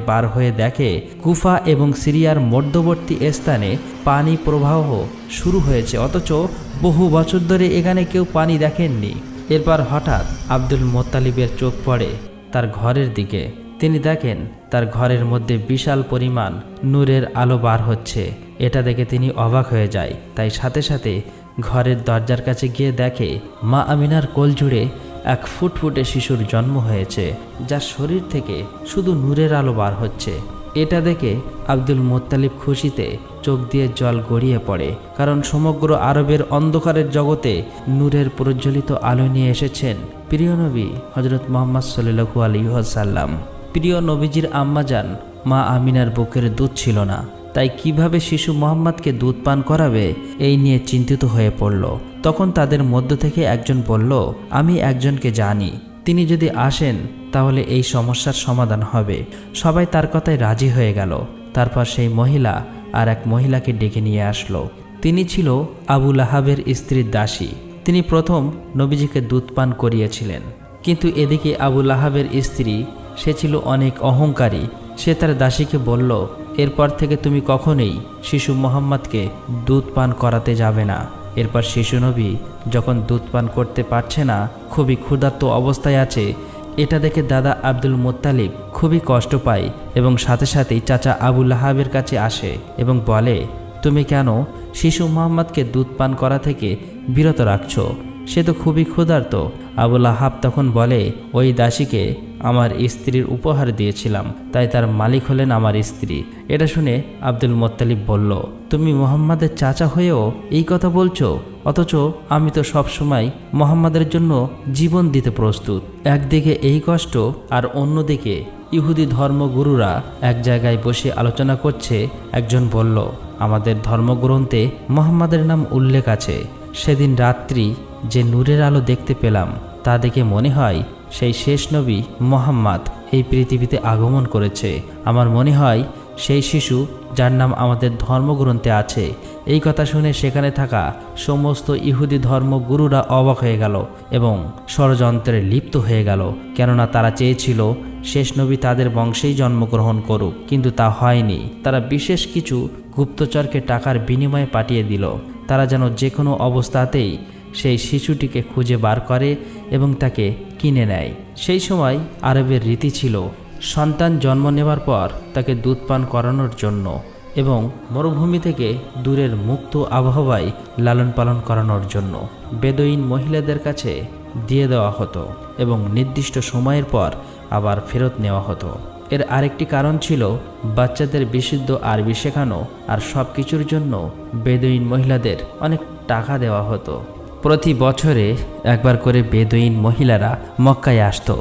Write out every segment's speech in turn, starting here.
পার হয়ে দেখে কুফা এবং সিরিয়ার মধ্যবর্তী স্থানে পানি প্রবাহ শুরু হয়েছে, অথচ বহু বছর ধরে এখানে কেউ পানি দেখেননি। এরপর হঠাৎ আব্দুল মোত্তালিবের চোখ পড়ে তার ঘরের দিকে। তিনি দেখেন তার ঘরের মধ্যে বিশাল পরিমাণ নূরের আলো বার হচ্ছে। এটা দেখে তিনি অবাক হয়ে যায়। তাই সাথে সাথে ঘরের দরজার কাছে গিয়ে দেখে মা আমিনার কোল জুড়ে এক ফুটফুটে শিশুর জন্ম হয়েছে, যার শরীর থেকে শুধু নূরের আলো বার হচ্ছে। এটা দেখে আব্দুল মোত্তালিব খুশিতে চোখ দিয়ে জল গড়িয়ে পড়ে, কারণ সমগ্র আরবের অন্ধকারের জগতে নূরের প্রজ্বলিত আলো নিয়ে এসেছেন প্রিয় নবী হযরত মুহাম্মদ সাল্লাল্লাহু আলাইহি ওয়াসাল্লাম। প্রিয় নবীজির আম্মাজান মা আমিনার বুকের দুধ ছিল না, তাই কিভাবে শিশু মোহাম্মদকে দুধ পান করাবে এই নিয়ে চিন্তিত হয়ে পড়ল। তখন তাদের মধ্য থেকে একজন বলল, আমি একজনকে জানি, তিনি যদি আসেন তাহলে এই সমস্যার সমাধান হবে। সবাই তার কথায় রাজি হয়ে গেল। তারপর সেই মহিলা আর এক মহিলাকে ডেকে নিয়ে আসলো। তিনি ছিল আবু লাহাবের স্ত্রীর দাসী। তিনি প্রথম নবীজিকে দুধ পান করিয়েছিলেন, কিন্তু এদিকে আবু লাহাবের স্ত্রী, সে ছিল অনেক অহংকারী। সে তার দাসীকে বলল, এরপর থেকে তুমি কখনোই শিশু মোহাম্মদকে দুধ পান করাতে যাবে না। এরপর শিশু নবী যখন দুধ পান করতে পারছে না, খুবই ক্ষুধার্ত অবস্থায় আছে, এটা দেখে দাদা আব্দুল মোত্তালিব খুবই কষ্ট পায় এবং সাথে সাথেই চাচা আবু লাহাবের কাছে আসে এবং বলে, তুমি কেন শিশু মোহাম্মদকে দুধ পান করা থেকে বিরত রাখছো? সে তো খুবই ক্ষুধার্ত। আবু লাহাব তখন বলে, ওই দাসীকে আমার স্ত্রীর উপহার দিয়েছিলাম, তাই তার মালিক হলেন আমার স্ত্রী। এটা শুনে আব্দুল মোত্তালিব বলল, তুমি মুহাম্মাদের চাচা হয়েও এই কথা বলছো? অথচ আমি তো সবসময় মুহাম্মাদের জন্য জীবন দিতে প্রস্তুত। একদিকে এই কষ্ট আর অন্যদিকে ইহুদি ধর্মগুরুরা এক জায়গায় বসে আলোচনা করছে। একজন বলল, আমাদের ধর্মগ্রন্থে মুহাম্মাদের নাম উল্লেখ আছে। সেদিন রাত্রি যে নূরের আলো দেখতে পেলাম তা দেখে মনে হয় সেই শেষ নবী মুহাম্মদ এই পৃথিবীতে আগমন করেছে। আমার মনে হয় সেই শিশু যার নাম আমাদের ধর্মগ্রন্থে আছে। এই কথা শুনে সেখানে থাকা সমস্ত ইহুদি ধর্মগুরুরা অবাক হয়ে গেল এবং ষড়যন্ত্রে লিপ্ত হয়ে গেল, কেননা তারা চেয়েছিল শেষ নবী তাদের বংশেই জন্মগ্রহণ করুক, কিন্তু তা হয়নি। তারা বিশেষ কিছু গুপ্তচরকে টাকার বিনিময়ে পাঠিয়ে দিল। তারা যেন যে কোনো অবস্থাতেই সেই শিশুটিকে খুঁজে বার করে এবং তাকে কিনে নেয়। সেই সময় আরবের রীতি ছিল সন্তান জন্ম নেওয়ার পর তাকে দুধ পান করানোর জন্য এবং মরুভূমি থেকে দূরের মুক্ত আবহাওয়ায় লালন পালন করানোর জন্য বেদুইন মহিলাদের কাছে দিয়ে দেওয়া হতো এবং নির্দিষ্ট সময়ের পর আবার ফেরত নেওয়া হতো। এর আরেকটি কারণ ছিল বাচ্চাদের বিশুদ্ধ আরবি শেখানো, আর সব কিছুর জন্য বেদুইন মহিলাদের অনেক টাকা দেওয়া হতো। প্রতি বছরে একবার করে বেদুইন মহিলারা মক্কায় আসতো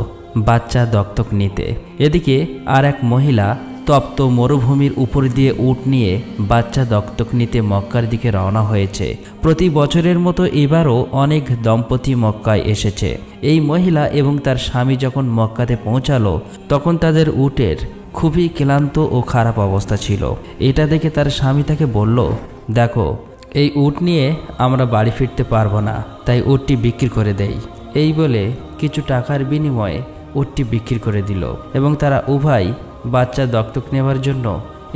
বাচ্চা দত্তক নিতে। এদিকে আর এক মহিলা তপ্ত মরুভূমির উপর দিয়ে উট নিয়ে বাচ্চা দত্তক নিতে মক্কার দিকে রওনা হয়েছে। প্রতি বছরের মতো এবারও অনেক দম্পতি মক্কায় এসেছে। এই মহিলা এবং তার স্বামী যখন মক্কাতে পৌঁছালো তখন তাদের উটের খুবই ক্লান্ত ও খারাপ অবস্থা ছিল। এটা দেখে তার স্বামী তাকে বলল, দেখো, এই উট নিয়ে আমরা বাড়ি ফিরতে পারবো না, তাই উটটি বিক্রি করে দেই। এই বলে কিছু টাকার বিনিময়ে উটটি বিক্রি করে দিল এবং তারা উভয় বাচ্চা দত্তক নেবার জন্য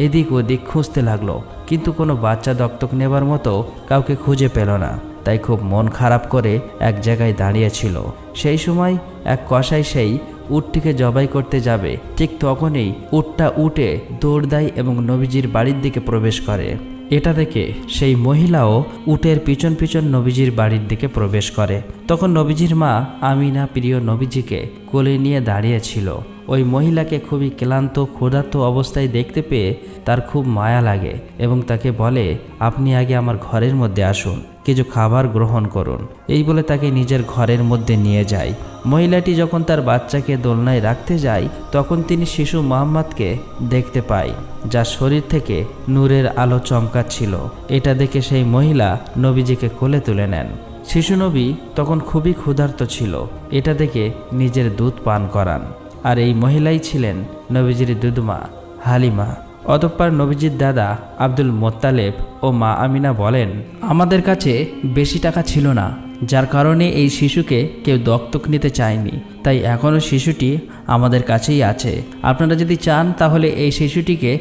এদিক ওদিক খুঁজতে লাগলো, কিন্তু কোনো বাচ্চা দত্তক নেবার মতো কাউকে খুঁজে পেল না। তাই খুব মন খারাপ করে এক জায়গায় দাঁড়িয়েছিল। সেই সময় এক কসাই সেই উটটিকে জবাই করতে যাবে, ঠিক তখনই উটটা উঠে দৌড় দেয় এবং নবীজির বাড়ির দিকে প্রবেশ করে। এটা দেখে সেই মহিলাও উটের পিছন পিছন নবীজির বাড়ির দিকে প্রবেশ করে। তখন নবীজির মা আমিনা প্রিয় নবীজিকে কোলে নিয়ে দাঁড়িয়েছিল। ওই মহিলাকে খুবই ক্লান্ত ক্ষুধার্ত অবস্থায় দেখতে পেয়ে তার খুব মায়া লাগে এবং তাকে বলে, আপনি আগে আমার ঘরের মধ্যে আসুন, কিছু খাবার গ্রহণ করুন। এই বলে তাকে নিজের ঘরের মধ্যে নিয়ে যায়। মহিলাটি যখন তার বাচ্চাকে দোলনায় রাখতে যায় তখন তিনি শিশু মুহাম্মদকে দেখতে পায়, যার শরীর থেকে নূরের আলো চমকাচ্ছিল। এটা দেখে সেই মহিলা নবীজিকে কোলে তুলে নেন। শিশু নবী তখন খুবই ক্ষুধার্ত ছিল। এটা দেখে নিজের দুধ পান করান, আর এই মহিলাই ছিলেন নবীজির দুধমা হালিমা। অতঃপর নবীজির দাদা আব্দুল মোত্তালেব ও মা আমিনা বলেন, আমাদের কাছে বেশি টাকা ছিল না, যার কারণে এই শিশুকে কেউ দত্তক নিতে চায়নি। তাই এখনও শিশুটি আমাদের কাছেই আছে। আপনারা যদি চান তাহলে এই শিশুটিকে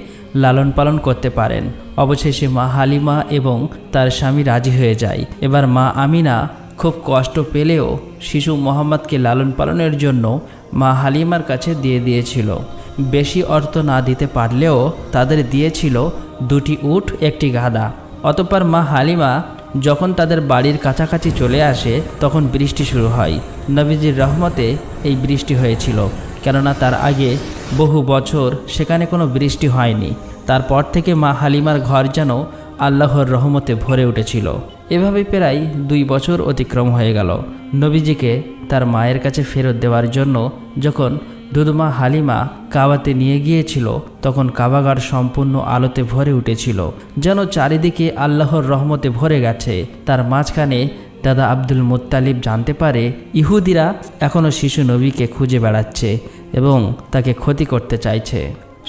লালন পালন করতে পারেন। অবশেষে মা হালিমা এবং তার স্বামী রাজি হয়ে যায়। এবার মা আমিনা খুব কষ্ট পেলেও শিশু মোহাম্মদকে লালন পালনের জন্য মা হালিমার কাছে দিয়ে দিয়েছিল। বেশি অর্থ না দিতে পারলেও তাদের দিয়েছিল 2টি উট, 1টি গাধা। অতঃপর মা হালিমা যখন তাদের বাড়ির কাছাকাছি চলে আসে তখন বৃষ্টি শুরু হয়। নবীজির রহমতে এই বৃষ্টি হয়েছিল, কেননা তার আগে বহু বছর সেখানে কোনো বৃষ্টি হয়নি। তারপর থেকে মা হালিমার ঘর যেন আল্লাহর রহমতে ভরে উঠেছিল। এভাবে প্রায় 2 বছর অতিক্রম হয়ে গেল। নবীজিকে তার মায়ের কাছে ফেরত দেওয়ার জন্য যখন দুধমা হালিমা কাবাতে নিয়ে গিয়েছিল তখন কাবাগার সম্পূর্ণ আলোতে ভরে উঠেছিল, যেন চারিদিকে আল্লাহর রহমতে ভরে গেছে। তার মাঝখানে দাদা আব্দুল মুত্তালিব জানতে পারে ইহুদিরা এখনও শিশু নবীকে খুঁজে বেড়াচ্ছে এবং তাকে ক্ষতি করতে চাইছে।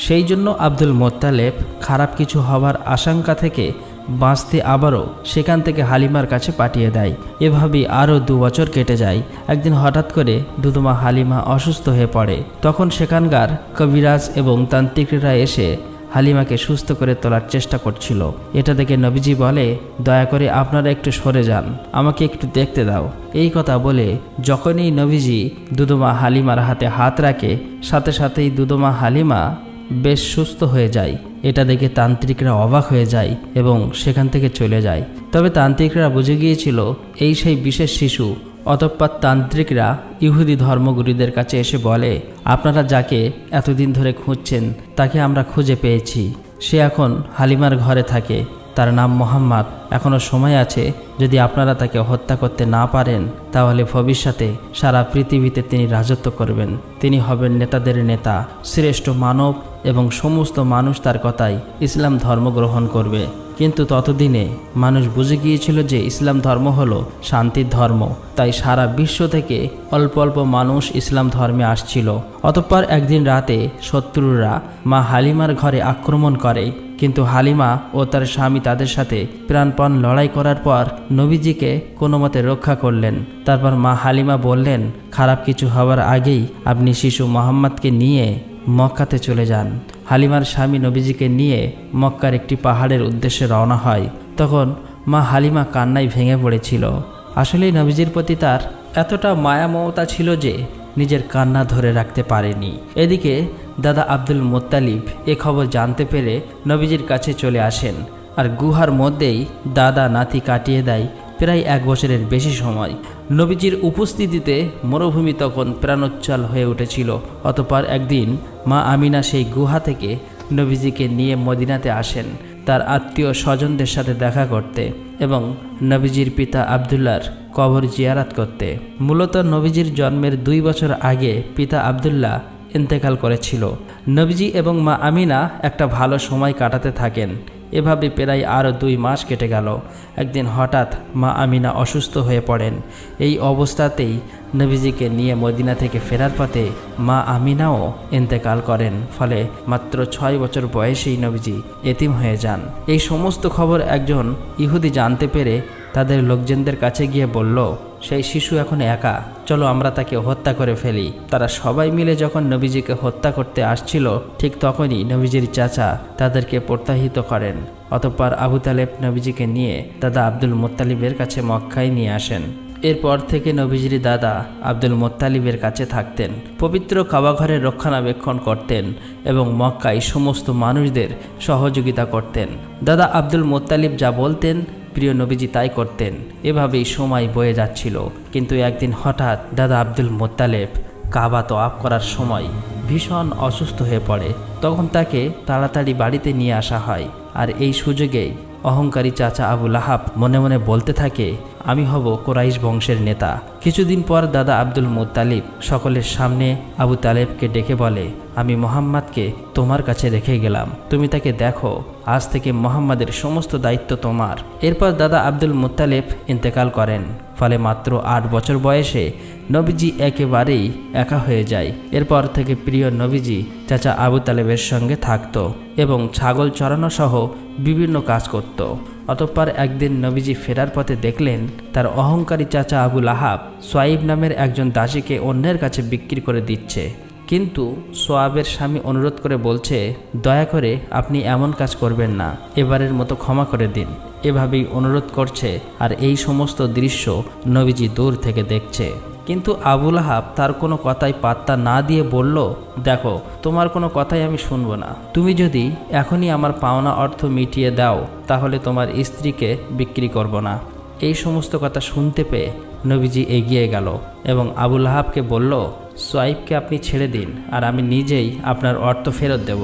সেই জন্য আব্দুল মুত্তালিব খারাপ কিছু হওয়ার আশঙ্কা থেকে বাঁচতে আবারও সেখান থেকে হালিমার কাছে পাঠিয়ে দেয়। এভাবেই আরও 2 বছর কেটে যায়। একদিন হঠাৎ করে দুধমা হালিমা অসুস্থ হয়ে পড়ে। তখন সেখানকার কবিরাজ এবং তান্ত্রিকরা এসে হালিমাকে সুস্থ করে তোলার চেষ্টা করছিল। এটা দেখে নবীজি বলে, দয়া করে আপনারা একটু সরে যান, আমাকে একটু দেখতে দাও। এই কথা বলে যখনই নবীজি দুধমা হালিমার হাতে হাত রাখে সাথে সাথেই দুধমা হালিমা বেশ সুস্থ হয়ে যায়। এটা দেখে তান্ত্রিকরা অবাক হয়ে যায় এবং সেখান থেকে চলে যায়। তবে তান্ত্রিকরা বুঝে গিয়েছিল এই সেই বিশেষ শিশু। অতঃপর তান্ত্রিকরা ইহুদি ধর্মগুরুদের কাছে এসে বলে, আপনারা যাকে এতদিন ধরে খুঁজছেন তাকে আমরা খুঁজে পেয়েছি। সে এখন হালিমার ঘরে থাকে, তার নাম মোহাম্মদ। এখনও সময় আছে, যদি আপনারা তাকে হত্যা করতে না পারেন তাহলে ভবিষ্যতে সারা পৃথিবীতে তিনি রাজত্ব করবেন। তিনি হবেন নেতাদের নেতা, শ্রেষ্ঠ মানব এবং সমস্ত মানুষ তার কথাই ইসলাম ধর্ম গ্রহণ করবে। কিন্তু ততদিনে মানুষ বুঝে গিয়েছিল যে ইসলাম ধর্ম হলো শান্তির ধর্ম, তাই সারা বিশ্ব থেকে অল্প অল্প মানুষ ইসলাম ধর্মে আসছিল। অতঃপর একদিন রাতে শত্রুরা মা হালিমার ঘরে আক্রমণ করে, কিন্তু হালিমা ও তার স্বামী তাদের সাথে প্রাণপণ লড়াই করার পর নবীজিকে কোনো মতে রক্ষা করলেন। তারপর মা হালিমা বললেন, খারাপ কিছু হওয়ার আগেই আপনি শিশু মোহাম্মদকে নিয়ে মক্কাতে চলে যান। হালিমার স্বামী নবীজিকে নিয়ে মক্কার একটি পাহাড়ের উদ্দেশ্যে রওনা হয়। তখন মা হালিমা কান্নায় ভেঙে পড়েছিল। আসলেই নবীজির প্রতি তার এতটা মায়া মমতা ছিল যে নিজের কান্না ধরে রাখতে পারেনি। এদিকে দাদা আব্দুল মুত্তালিব এ খবর জানতে পেরে নবীজির কাছে চলে আসেন, আর গুহার মধ্যেই দাদা নাতি কাটিয়ে দেয় প্রায় 1 বছরের বেশি সময়। নবীজির উপস্থিতিতে মরুভূমি তখন প্রাণোচ্ছল হয়ে উঠেছিল। অতঃপর একদিন মা আমিনা সেই গুহা থেকে নবীজিকে নিয়ে মদিনাতে আসেন তার আত্মীয় স্বজনদের সাথে দেখা করতে এবং নবীজির পিতা আবদুল্লাহর কবর জিয়ারাত করতে। মূলত নবীজির জন্মের 2 বছর আগে পিতা আবদুল্লাহ ইন্তেকাল করেছিল। নবীজি এবং মা আমিনা একটা ভালো সময় কাটাতে থাকেন। এভাবে প্রায় আরও 2 মাস কেটে গেল। একদিন হঠাৎ মা আমিনা অসুস্থ হয়ে পড়েন। এই অবস্থাতেই নবীজিকে নিয়ে মদিনা থেকে ফেরার পথে মা আমিনাও ইন্তেকাল করেন। ফলে মাত্র 6 বছর বয়সেই নবীজি এতিম হয়ে যান। এই সমস্ত খবর একজন ইহুদি জানতে পেরে তাদের লোকজনদের কাছে গিয়ে বলল, সেই শিশু এখন একা, চলো আমরা তাকে হত্যা করে ফেলি। তারা সবাই মিলে যখন নবীজিকে হত্যা করতে আসছিল ঠিক তখনই নবীজির চাচা তাদেরকে প্রত্যাহিত করেন। অতঃপর আবু তালেব নবীজিকে নিয়ে দাদা আব্দুল মুত্তালিবের কাছে মক্কায় নিয়ে আসেন। এরপর থেকে নবীজির দাদা আব্দুল মুত্তালিবের কাছে থাকতেন, পবিত্র কাবাঘরের রক্ষণাবেক্ষণ করতেন এবং মক্কায় সমস্ত মানুষদের সহযোগিতা করতেন। দাদা আব্দুল মুত্তালিব যা বলতেন প্রিয় নবীজি তাই করতেন। এভাবেই সময় বয়ে যাচ্ছিল। কিন্তু একদিন হঠাৎ দাদা আব্দুল মুত্তালিব কাবা তওয়াফ করার সময় ভীষণ অসুস্থ হয়ে পড়ে। তখন তাকে তাড়াতাড়ি বাড়িতে নিয়ে আসা হয়। আর এই সুযোগেই অহংকারী চাচা আবু লাহাব মনে মনে বলতে থাকে, আমি হব কুরাইশ বংশের নেতা। কিছুদিন পর দাদা আব্দুল মুত্তালিব সকলের সামনে আবু তালেবকে ডেকে বলে, আমি মোহাম্মদকে তোমার কাছে রেখে গেলাম, তুমি তাকে দেখো, আজ থেকে মোহাম্মদের সমস্ত দায়িত্ব তোমার। এরপর দাদা আব্দুল মুত্তালিব ইন্তেকাল করেন। ফলে মাত্র 8 বছর বয়সে নবীজি একেবারেই একা হয়ে যায়। এরপর থেকে প্রিয় নবীজি চাচা আবু তালেবের সঙ্গে থাকত এবং ছাগল চড়ানো সহ বিভিন্ন কাজ করত। অতঃপর একদিন নবীজি ফেরার পথে দেখলেন তার অহংকারী চাচা আবু লাহাব সোয়াইব নামের একজন দাসীকে অন্যের কাছে বিক্রি করে দিচ্ছে। কিন্তু সোয়াবের স্বামী অনুরোধ করে বলছে, দয়া করে আপনি এমন কাজ করবেন না, এবারের মতো ক্ষমা করে দিন। এভাবেই অনুরোধ করছে আর এই সমস্ত দৃশ্য নবীজি দূর থেকে দেখছে। কিন্তু আবু লাহাব তার কোনো কথাই পাত্তা না দিয়ে বলল, দেখো, তোমার কোনো কথাই আমি শুনবো না। তুমি যদি এখনই আমার পাওনা অর্থ মিটিয়ে দাও তাহলে তোমার স্ত্রীকে বিক্রি করব না। এই সমস্ত কথা শুনতে পেয়ে নবীজি এগিয়ে গেল এবং আবু লাহাবকে বলল, সোয়াইবকে আপনি ছেড়ে দিন আর আমি নিজেই আপনার অর্থ ফেরত দেব।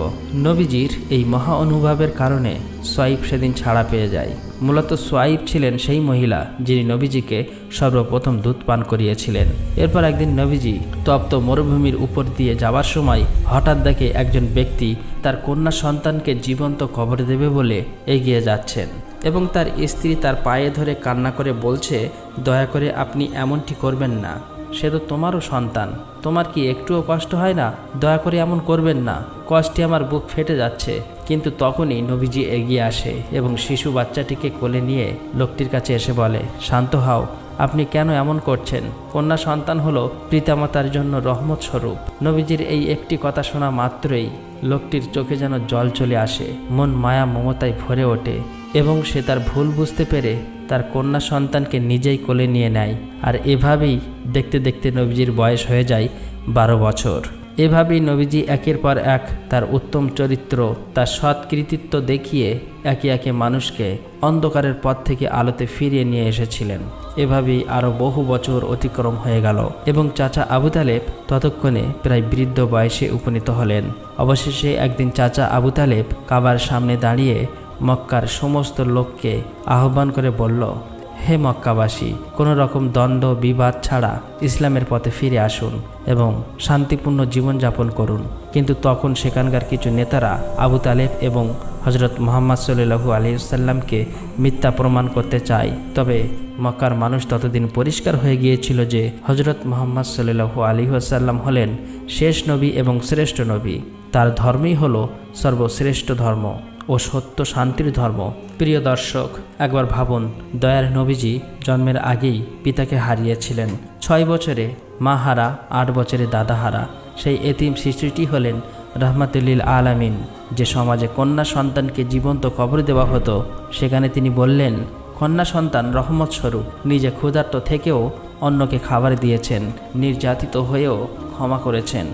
নবীজির এই মহা অনুভবের কারণে সোয়াইব সেদিন ছাড়া পেয়ে যায়। মূলত সোয়াইব ছিলেন সেই মহিলা যিনি নবীজিকে সর্বপ্রথম দুধ পান করিয়েছিলেন। এরপর একদিন নবীজি তপ্ত মরুভূমির উপর দিয়ে যাওয়ার সময় হঠাৎ দেখে একজন ব্যক্তি তার কন্যা সন্তানকে জীবন্ত কবর দেবে বলে এগিয়ে যাচ্ছেন এবং তার স্ত্রী তার পায়ে ধরে কান্না করে বলছে, দয়া করে আপনি এমনটি করবেন না, সে তো তোমারও সন্তান, তোমার কি একটুও কষ্ট হয় না? দয়া করে এমন করবেন না, কষ্টে আমার বুক ফেটে যাচ্ছে। কিন্তু তখনই নবীজি এগিয়ে আসে এবং শিশু বাচ্চাটিকে কোলে নিয়ে লোকটির কাছে এসে বলে, শান্ত হও, আপনি কেন এমন করছেন? কন্যা সন্তান হলো পিতামাতার জন্য রহমত স্বরূপ। নবীজির এই একটি কথা শোনা মাত্রই লোকটির চোখে যেন জল চলে আসে, মন মায়া মমতায় ভরে ওঠে এবং সে তার ভুল বুঝতে পেরে তার কন্যা সন্তানকে নিজেই কোলে নিয়ে নেয়। আর এভাবেই দেখতে দেখতে নবীজির বয়স হয়ে যায় 12 বছর। এভাবেই নবীজি একের পর এক তার উত্তম চরিত্র, তার সৎ কৃতিত্ব দেখিয়ে একে একে মানুষকে অন্ধকারের পথ থেকে আলোতে ফিরিয়ে নিয়ে এসেছিলেন। এভাবেই আরও বহু বছর অতিক্রম হয়ে গেল এবং চাচা আবু তালেব ততক্ষণে প্রায় বৃদ্ধ বয়সে উপনীত হলেন। অবশেষে একদিন চাচা আবু তালেব কাবার সামনে দাঁড়িয়ে মক্কার সমস্ত লোককে আহ্বান করে বলল, হে মক্কাবাসী, কোনো রকম দ্বন্দ্ব বিবাদ ছাড়া ইসলামের পথে ফিরে আসুন এবং শান্তিপূর্ণ জীবনযাপন করুন। কিন্তু তখন সেখানকার কিছু নেতারা আবু তালেব এবং হজরত মুহাম্মদ সাল্লাল্লাহু আলাইহি ওয়াসাল্লামকে মিথ্যা প্রমাণ করতে চায়। তবে মক্কার মানুষ ততদিন পরিষ্কার হয়ে গিয়েছিল যে হজরত মুহাম্মদ সাল্লাল্লাহু আলাইহি ওয়াসাল্লাম হলেন শেষ নবী এবং শ্রেষ্ঠ নবী। তার ধর্মই হলো সর্বশ্রেষ্ঠ ধর্ম ও সত্য শান্তির ধর্ম। প্রিয় দর্শক, একবার ভাবুন, দয়ার নবীজি জন্মের আগেই পিতাকে হারিয়েছিলেন। 6 বছরে মা হারা, 8 বছরে দাদা হারা সেই এতিম শিশুটি হলেন রহমাতুল্লিল আলামিন। যে সমাজে কন্যা সন্তানকে জীবন্ত কবর দেওয়া হতো, সেখানে তিনি বললেন, কন্যা সন্তান রহমত স্বরূপ, নিজে ক্ষুধার্ত থেকেও অন্যকে খাবার দিয়েছেন, নির্যাতিত হয়েও ক্ষমা করেছেন,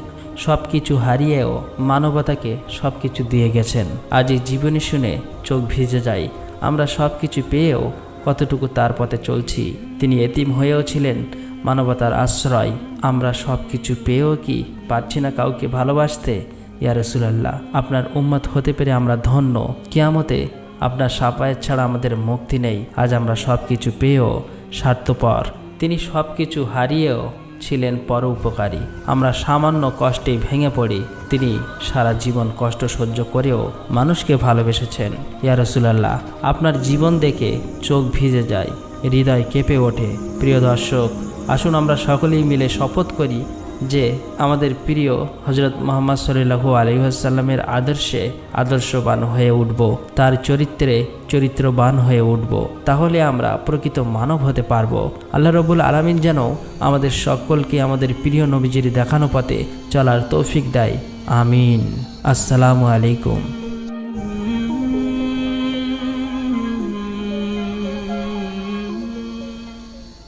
সব কিছু হারিয়েও মানবতাকে সব কিছু দিয়ে গেছেন। আজ এই জীবনী শুনে চোখ ভিজে যায়। আমরা সব কিছু পেয়েও কতটুকু তার পথে চলছি। তিনি এতিম হয়েও ছিলেন মানবতার আশ্রয়। আমরা সব কিছু পেয়েও কি পারছি না কাউকে ভালোবাসতে? ইয়া রাসূলুল্লাহ, আপনার উম্মত হতে পেরে আমরা ধন্য। কিয়ামতে আপনার শাফায়াত ছাড়া আমাদের মুক্তি নেই। আজ আমরা সব কিছু পেয়েও স্বার্থপর। তিনি সব কিছু হারিয়েও ছিলেন পরোপকারী। আমরা সামান্য কষ্টেই ভেঙে পড়ি, তিনি সারা জীবন কষ্ট সহ্য করেও মানুষকে ভালোবেসেছেন। ইয়া রাসূলুল্লাহ, আপনার জীবন দেখে চোখ ভিজে যায়, হৃদয় কেঁপে ওঠে। প্রিয় দর্শক, আসুন আমরা সকলেই মিলে শপথ করি যে আমাদের প্রিয় হজরত মুহাম্মদ সাল্লাল্লাহু আলাইহি ওয়াসাল্লামের আদর্শে আদর্শবান হয়ে উঠব, তার চরিত্রে চরিত্রবান হয়ে উঠব। তাহলে আমরা প্রকৃত মানব হতে পারব। আল্লাহ রাব্বুল আলামিন যেন আমাদের সকলকে আমাদের প্রিয় নবীজির দেখানো পথে চলার তৌফিক দেয়। আমিন। আসসালামু আলাইকুম।